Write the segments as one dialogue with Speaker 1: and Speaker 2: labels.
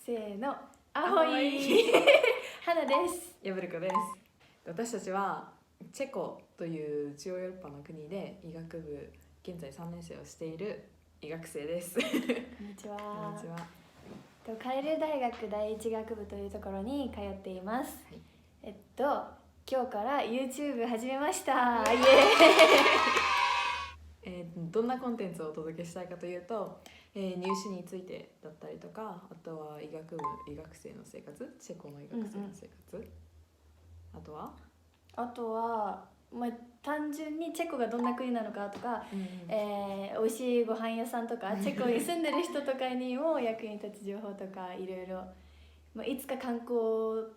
Speaker 1: せーの、アホイ花です。
Speaker 2: ヤブルコです。私たちはチェコという中央ヨーロッパの国で医学部現在3年生をしている医学生です。こん
Speaker 1: こんにちは。
Speaker 2: にちは。
Speaker 1: カエル大学第一学部というところに通っています。
Speaker 2: はい、
Speaker 1: 今日から YouTube 始めました。イエーイ。
Speaker 2: どんなコンテンツをお届けしたいかというと、入試についてだったりとか、あとは医学部医学生の生活、チェコの医学生の生活、あとは
Speaker 1: 単純にチェコがどんな国なのかとか、美味しいご飯屋さんとかチェコに住んでる人とかにも役に立つ情報とかいろいろ、いつか観光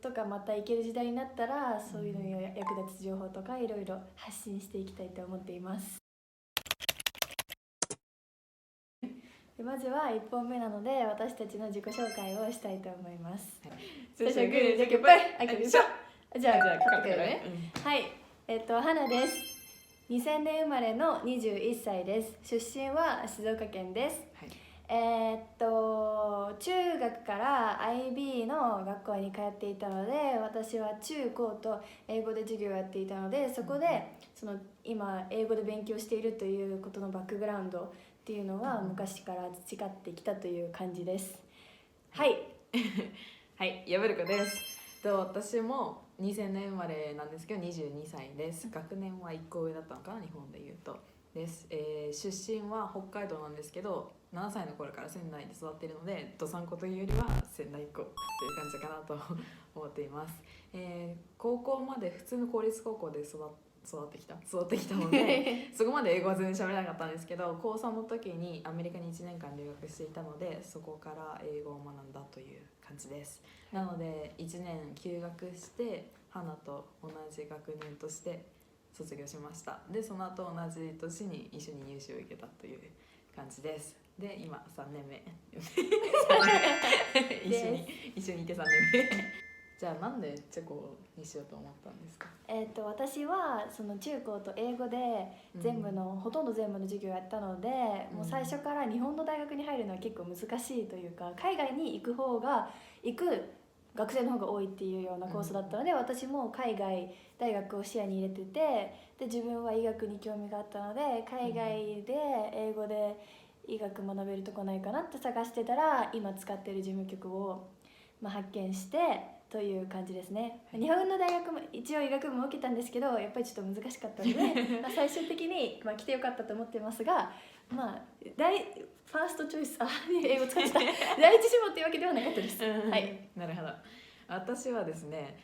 Speaker 1: とかまた行ける時代になったらそういうのに役立つ情報とかいろいろ発信していきたいと思っています。まずは1本目なので私たちの自己紹介をしたいと思います。
Speaker 2: じゃあ
Speaker 1: じゃあ買ってくるね。はい、花です。2000年生まれの21歳です。出身は静岡県です。中学から IB の学校に通っていたので、私は中高と英語で授業をやっていたので、そこで今英語で勉強しているということのバックグラウンドっていうのは昔から培ってきたという感じです。はい
Speaker 2: はい、ヤブルコです。私も2000年生まれなんですけど22歳です。学年は1個上だったのかな、日本でいうとです。出身は北海道なんですけど、7歳の頃から仙台で育っているので、どさんこというよりは仙台っ子という感じかなと思っています。高校まで普通の公立高校で育ってきたのでそこまで英語は全然喋れなかったんですけど、高3の時にアメリカに1年間留学していたので、そこから英語を学んだという感じです。なので1年休学して花と同じ学年として卒業しました。でその後同じ年に一緒に入試を受けたという感じです。で今3年目一緒にいて3年目じゃあなんでチェコにしようと思ったんですか？
Speaker 1: 私はその中高と英語でほとんど全部の授業をやったので、もう最初から日本の大学に入るのは結構難しいというか、海外に行く学生の方が多いっていうようなコースだったので、私も海外大学を視野に入れてて、で自分は医学に興味があったので、海外で英語で医学学べるとこないかなって探してたら、今使ってる事務局を発見してという感じですね。日本の大学も一応医学部も受けたんですけど、やっぱりちょっと難しかったので最終的に来てよかったと思ってますが、ファーストチョイス英語使っちゃった第一志望っていうわけではなかったです。はい、
Speaker 2: なるほど。私はですね、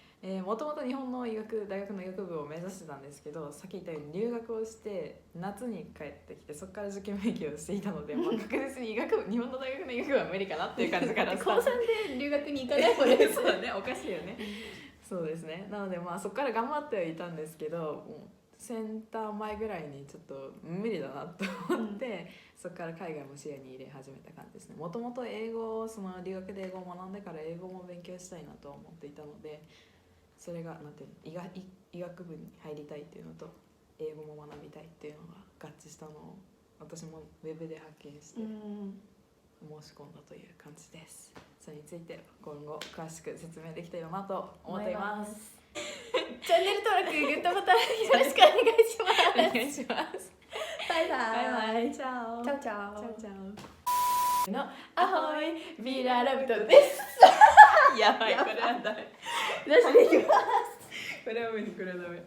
Speaker 2: もともと日本の大学の医学部を目指してたんですけど、さっき言ったように留学をして夏に帰ってきて、そこから受験勉強をしていたので、確実に日本の大学の医学部は無理かなっていう感じから
Speaker 1: 高3で留学に行かないもんね
Speaker 2: そうだね、おかしいよねそうですね。なのでそこから頑張ってはいたんですけど、もうセンター前ぐらいにちょっと無理だなと思って、そこから海外も視野に入れ始めた感じですね。もともと留学で英語を学んでから英語も勉強したいなと思っていたので、それが医学部に入りたいっていうのと英語も学びたいっていうのが合致したのを私もウェブで発見して申し込んだという感じです。それについて今後詳しく説明できたらなと思っています。
Speaker 1: チャンネル登録、グッドボタンよろしくお願いします。バイバイ。
Speaker 2: チャオ
Speaker 1: チャオチャオ。
Speaker 2: チャオチャオ
Speaker 1: のアホイビーラーラビトです
Speaker 2: やばい、これはダメ。
Speaker 1: 出していきます。
Speaker 2: これはダメ。